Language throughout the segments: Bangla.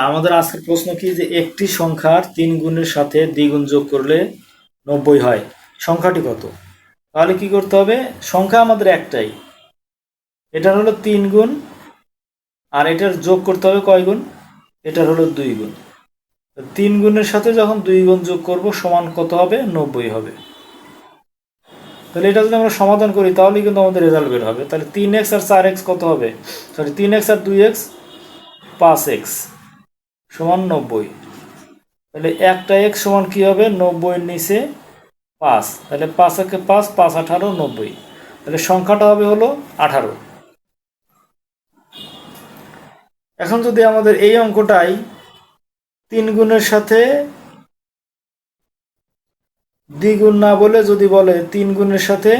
আমাদের আজকের প্রশ্ন কি যে একটি সংখ্যার 3 গুণের সাথে দ্বিগুণ যোগ করলে 90 হয়, সংখ্যাটি কত? তাহলে কি করতে হবে, সংখ্যা আমাদের একটাই, এটার হলো 3 গুণ, আর এটার যোগ করতে হবে কয় গুণ, এটার হলো 2 গুণ। 3 গুণের সাথে যখন 2 গুণ যোগ করব সমান কত হবে, 90 হবে। তাহলে এটা যদি আমরা সমাধান করি তাহলেই কিন্তু আমাদের রেজাল্ট বের হবে। তাহলে 3x আর 4x কত হবে, সরি 3x আর 2x 5x সমান 90। তাহলে একটা x সমান কি হবে, 90-এর নিচে 5, তাহলে 5 একে 5, 5 18 90, তাহলে সংখ্যাটা হবে হলো 18। এখন যদি আমাদের এই অঙ্কটাই 3 গুণের সাথে দ্বিগুণ না বলে যদি বলে 3 গুণের সাথে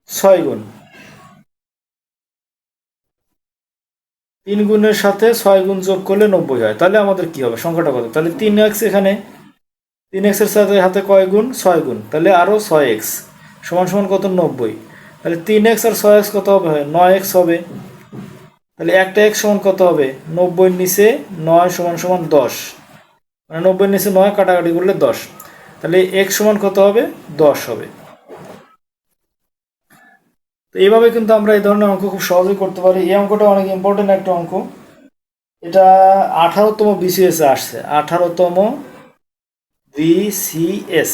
6 গুণ, 3 গুণের সাথে 6 গুণ যোগ করলে 90 হয়, তাহলে আমাদের কি হবে, সংখ্যাটা কত? তাহলে 3x, এখানে 3x এর সাথে হাতে কয় গুণ, 6 গুণ, তাহলে আরও 6x সমান সমান কত, 90। তাহলে 3x আর 6x কত হবে, 9x হবে। তাহলে একটা x সমান কত হবে, 90-এর নিচে 9 সমান সমান 10, মানে 90-এর নিচে 9 কাটাকাটি করলে 10, তাহলে x সমান কত হবে, 10 হবে। তো এইভাবে কিন্তু আমরা এই ধরনের অঙ্ক খুব সহজেই করতে পারি। এই অঙ্কটা অনেক ইম্পর্টেন্ট একটা অঙ্ক, এটা 18তম BCS আসছে, 18তম BCS।